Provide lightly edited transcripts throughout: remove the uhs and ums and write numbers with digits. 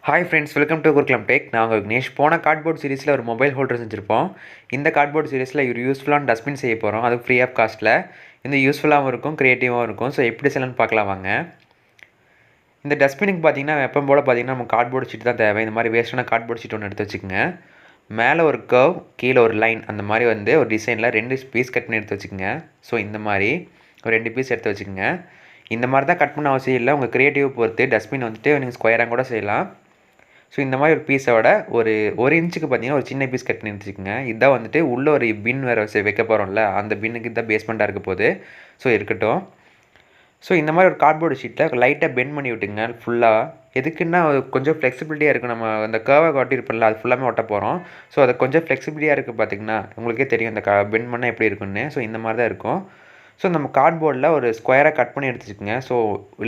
Hi friends, welcome to குர்க்லம் tech. நான் உங்கள் விக்னேஷ். போன கார்ட்போர்ட் சீரிஸில் ஒரு மொபைல் ஹோல்டர் செஞ்சுருப்போம். இந்த கார்ட்போர்ட் சீரிஸில் ஒரு யூஸ்ஃபுல்லான டஸ்ட்பின் செய்ய போகிறோம். அது ஃப்ரீ ஆஃப் காஸ்ட்டில். இந்த யூஸ்ஃபுல்லாகவும் இருக்கும், க்ரியேட்டிவாகவும் இருக்கும். ஸோ எப்படி செய்யலாம்னு பார்க்கலாம் வாங்க. இந்த டஸ்ட்பினுக்கு பார்த்தீங்கன்னா எப்போ போல் பார்த்தீங்கன்னா நம்ம கார்ட்போர்ட் ஷீட் தான் தேவை. இந்த மாதிரி வேஸ்ட்டான கார்ட்போர்ட் ஷீட் ஒன்று எடுத்து வச்சுக்கோங்க. மேலே ஒரு கர்வ், கீழே ஒரு லைன், அந்த மாதிரி வந்து ஒரு டிசைனில் 2 பீஸ் கட் பண்ணி எடுத்து வச்சுக்கோங்க. ஸோ இந்த மாதிரி ஒரு 2 பீஸ் எடுத்து வச்சுக்கோங்க. இந்த மாதிரி தான் கட் பண்ண அவசியம் இல்லை. உங்கள் க்ரியேட்டிவ் பொறுத்து டஸ்ட்பின் வந்துட்டு நீங்கள் ஸ்கொயராக கூட செய்யலாம். ஸோ இந்த மாதிரி ஒரு பீஸோட ஒரு இன்ச்சுக்கு பார்த்தீங்கன்னா ஒரு சின்ன பீஸ் கட் பண்ணி வச்சுக்கோங்க. இதான் வந்துட்டு உள்ளே ஒரு பின் வேறு வைக்க போகிறோம்ல, அந்த பின்னுக்கு தான் பேஸ்மெண்ட்டாக இருக்க போகுது. ஸோ இருக்கட்டும். ஸோ இந்த மாதிரி ஒரு கார்ட்போர்டு ஷீட்டில் லைட்டாக பெண்ட் பண்ணி விட்டுங்க ஃபுல்லாக. எதுக்குன்னா கொஞ்சம் ஃப்ளெக்சிபிலிட்டியாக இருக்குது. நம்ம அந்த கர்வை ஒட்டியிருப்போம்ல, அது ஃபுல்லாமே ஒட்ட போகிறோம். ஸோ அது கொஞ்சம் ஃப்ளெக்சிபிலிட்டியாக இருக்குது. பார்த்திங்கன்னா உங்களுக்கே தெரியும் இந்த பெண்ட் பண்ணால் எப்படி இருக்குன்னு. ஸோ இந்த மாதிரி தான் இருக்கும். ஸோ நம்ம கார்ட்போர்டில் ஒரு ஸ்கொயராக கட் பண்ணி எடுத்துச்சுக்கோங்க. ஸோ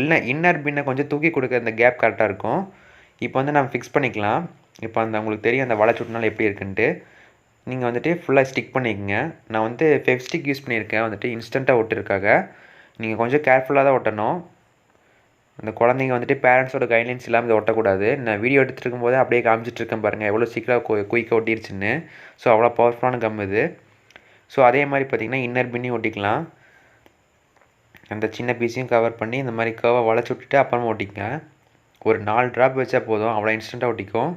இல்லை இன்னர் பின்னை கொஞ்சம் தூக்கி கொடுக்க இந்த கேப் கரெக்டாக இருக்கும். இப்போ வந்து நம்ம ஃபிக்ஸ் பண்ணிக்கலாம். இப்போ உங்களுக்கு தெரியும் அந்த வளைச்சுட்னால எப்படி இருக்குன்ட்டு. நீங்கள் வந்துட்டு ஃபுல்லாக ஸ்டிக் பண்ணிக்கோங்க. நான் வந்து ஃபெவிஸ்டிக் யூஸ் பண்ணியிருக்கேன் வந்துட்டு இன்ஸ்டண்ட்டாக ஒட்டுறதுக்காக. நீங்கள் கொஞ்சம் கேர்ஃபுல்லாக தான் ஒட்டணும். அந்த குழந்தைங்க வந்துட்டு பேரண்ட்ஸோட கைட்லைன்ஸ் இல்லாமல் இதை ஒட்டக்கூடாது. நான் வீடியோ எடுத்துகிட்டு இருக்கும்போது அப்படியே காமிச்சிட்ருக்கேன் பாருங்கள், எவ்வளோ சீக்கிரம் குயிக்காக ஒட்டிருச்சுன்னு. ஸோ அவ்வளோ பவர்ஃபுல்லான கம் இது. ஸோ அதே மாதிரி பார்த்திங்கன்னா இன்னர் பின்னையும் ஒட்டிக்கலாம். அந்த சின்ன பீஸையும் கவர் பண்ணி இந்த மாதிரி கர்வை வளைச்சி விட்டுட்டு அப்புறமா ஒட்டிக்கங்க. ஒரு 4 ட்ராப் வச்சா போதும், அவ்வளோ இன்ஸ்டண்ட்டாக ஒட்டிக்கும்.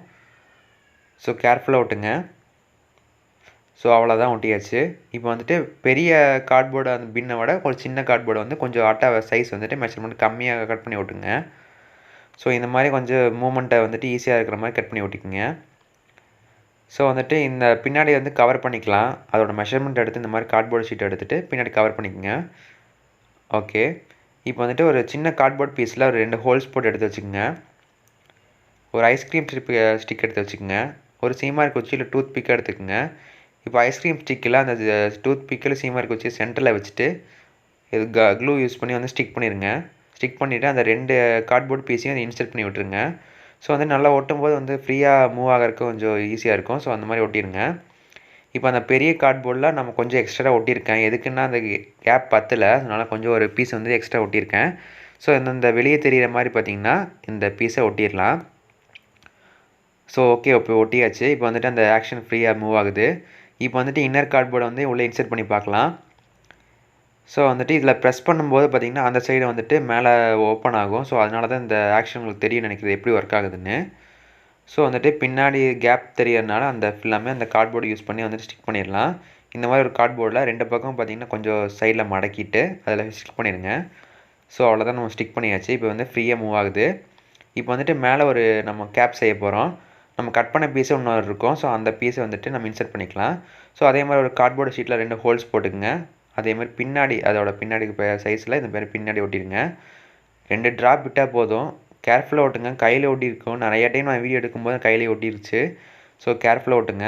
ஸோ கேர்ஃபுல்லாக ஒட்டுங்க. ஸோ அவ்வளோதான், ஒட்டியாச்சு. இப்போ வந்துட்டு பெரிய கார்ட்போர்டு அந்த பின்னை விட ஒரு சின்ன கார்ட்போர்டு வந்து கொஞ்சம் சைஸ் வந்துட்டு மெஷர்மெண்ட் கம்மியாக கட் பண்ணி ஒட்டுங்க. ஸோ இந்த மாதிரி கொஞ்சம் மூமெண்ட்டை வந்துட்டு ஈஸியாக இருக்கிற மாதிரி கட் பண்ணி ஒட்டிக்குங்க. ஸோ வந்துட்டு இந்த பின்னாடி வந்து கவர் பண்ணிக்கலாம். அதோட மெஷர்மெண்ட் எடுத்து இந்த மாதிரி கார்ட்போர்டு ஷீட் எடுத்துகிட்டு பின்னாடி கவர் பண்ணிக்கோங்க. ஓகே. இப்போ வந்துட்டு ஒரு சின்ன கார்ட்போர்ட் பீஸில் ஒரு 2 ஹோல்ஸ் போட்டு எடுத்து வச்சுக்கோங்க. ஒரு ஐஸ்கிரீம் ஸ்டிக் எடுத்து வச்சுக்கோங்க. ஒரு சீமார் குச்சி இல்லை டூத் பிக் எடுத்துக்கோங்க. இப்போ ஐஸ்கிரீம் ஸ்டிக்கில் அந்த டூத் பிக்கில் சீமார் குச்சி சென்டரில் வச்சுட்டு இது க்ளூ யூஸ் பண்ணி வந்து ஸ்டிக் பண்ணிடுங்க. ஸ்டிக் பண்ணிவிட்டு அந்த 2 கார்ட்போர்ட் பீஸையும் அதை இன்சர்ட் பண்ணி விட்டுருங்க. ஸோ வந்து நல்லா ஒட்டும் போது வந்து ஃப்ரீயாக மூவ் ஆகிறதுக்கு கொஞ்சம் ஈஸியாக இருக்கும். ஸோ அந்த மாதிரி ஒட்டிடுங்க. இப்போ அந்த பெரிய கார்ட்போர்டில் நம்ம கொஞ்சம் எக்ஸ்ட்ரா ஒட்டியிருக்கேன். எதுக்குன்னா அந்த கேப் பத்தலை, அதனால் கொஞ்சம் ஒரு பீஸ் வந்து எக்ஸ்ட்ரா ஒட்டியிருக்கேன். ஸோ இந்த வெளியே தெரிகிற மாதிரி பார்த்திங்கன்னா இந்த பீஸை ஒட்டிடலாம். ஸோ ஓகே, இப்போ ஒட்டியாச்சு. இப்போ வந்துட்டு அந்த ஆக்ஷன் ஃப்ரீயாக மூவ் ஆகுது. இப்போ வந்துட்டு இன்னர் கார்ட்போர்டை வந்து உள்ளே இன்சர்ட் பண்ணி பார்க்கலாம். ஸோ வந்துட்டு இதில் ப்ரெஸ் பண்ணும்போது பார்த்திங்கன்னா அந்த சைடு வந்துட்டு மேலே ஓப்பன் ஆகும். ஸோ அதனால தான் இந்த ஆக்ஷன் உங்களுக்கு தெரியும் நினைக்கிறது எப்படி ஒர்க் ஆகுதுன்னு. ஸோ வந்துட்டு பின்னாடி கேப் தெரியறதுனால அந்த ஃபுல்லாமே அந்த கார்ட்போர்டு யூஸ் பண்ணி வந்துட்டு ஸ்டிக் பண்ணிடலாம். இந்த மாதிரி ஒரு கார்ட்போர்டில் 2 பக்கம் பார்த்திங்கன்னா கொஞ்சம் சைடில் மடக்கிட்டு அதில் ஸ்டிக் பண்ணிடுங்க. ஸோ அவ்வளோதான், நம்ம ஸ்டிக் பண்ணியாச்சு. இப்போ வந்து ஃப்ரீயாக மூவ் ஆகுது. இப்போ வந்துட்டு மேலே ஒரு நம்ம கேப் செய்ய போகிறோம். நம்ம கட் பண்ண பீஸு இன்னொரு இருக்கும். ஸோ அந்த பீஸை வந்துட்டு நம்ம இன்சர்ட் பண்ணிக்கலாம். ஸோ அதே மாதிரி ஒரு கார்ட்போர்டு ஷீட்டில் 2 ஹோல்ஸ் போட்டுக்குங்க. அதே மாதிரி பின்னாடி அதோட பின்னாடி சைஸில் இந்த மாதிரி பின்னாடி ஒட்டிடுங்க. 2 ட்ராப் விட்டால் போதும். கேர்ஃபுல்லாக ஒட்டுங்க. கையில் ஒட்டியிருக்கும். நிறைய டைம் நான் வீடியோ எடுக்கும்போது கையிலே ஒட்டிருச்சு. ஸோ கேர்ஃபுல்லாக ஒட்டுங்க.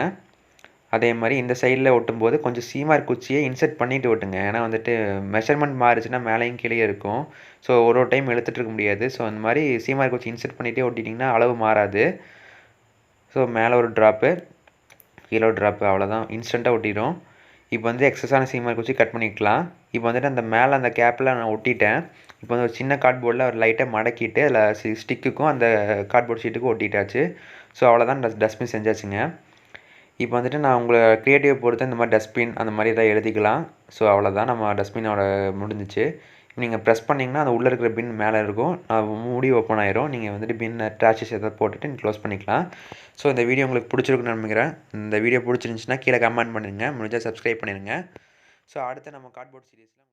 அதே மாதிரி இந்த சைடில் ஒட்டும்போது கொஞ்சம் சீமார் குச்சியை இன்சர்ட் பண்ணிவிட்டு ஒட்டுங்க. ஏன்னா வந்துட்டு மெஷர்மெண்ட் மாறிச்சுன்னா மேலேயும் கீழே இருக்கும். ஸோ ஒரு டைம் எடுத்துகிட்டு இருக்க முடியாது. ஸோ அந்த மாதிரி சீமார் குச்சி இன்சர்ட் பண்ணிகிட்டே ஒட்டிட்டிங்கன்னா அளவு மாறாது. ஸோ மேலே ஒரு ட்ராப்பு, கீழே ஒரு ட்ராப்பு, அவ்வளோதான், இன்ஸ்டண்ட்டாக ஒட்டிடும். இப்போ வந்து எக்ஸஸான சீமார் குச்சி கட் பண்ணிக்கலாம். இப்போ வந்துட்டு அந்த மேலே அந்த கேப்பில் நான் ஒட்டிட்டேன். இப்போ வந்து ஒரு சின்ன கார்ட்போர்டில் ஒரு லைட்டாக மடக்கிட்டு அதில் ஸ்டிக்குக்கும் அந்த கார்ட்போர்ட் ஷீட்டுக்கும் ஒட்டிட்டாச்சு. ஸோ அவ்வளோதான், டஸ்ட்பின் செஞ்சாச்சுங்க. இப்போ வந்துட்டு நான் உங்களை க்ரியேட்டிவ் பொறுத்து இந்த மாதிரி டஸ்ட்பின் அந்த மாதிரி எதாவது எழுதிக்கலாம். ஸோ அவ்வளோதான், நம்ம டஸ்ட்பினோட முடிஞ்சிச்சு. நீங்கள் ப்ரெஸ் பண்ணிங்கன்னா அந்த உள்ளே இருக்கிற பின் மேலே இருக்கும். மூடி ஓப்பன் ஆயிரும். நீங்கள் வந்துட்டு பின் ட்ராஷஸ் எதாவது போட்டுட்டு நீங்கள் க்ளோஸ் பண்ணிக்கலாம். ஸோ இந்த வீடியோ உங்களுக்கு பிடிச்சிருக்குன்னு நினைக்கிறேன். இந்த வீடியோ பிடிச்சிருந்துச்சுன்னா கீழே கமெண்ட் பண்ணுங்கள். முடிஞ்சால் சப்ஸ்கிரைப் பண்ணிடுங்க. ஸோ அடுத்து நம்ம கார்ட்போர்ட் சீரிஸில்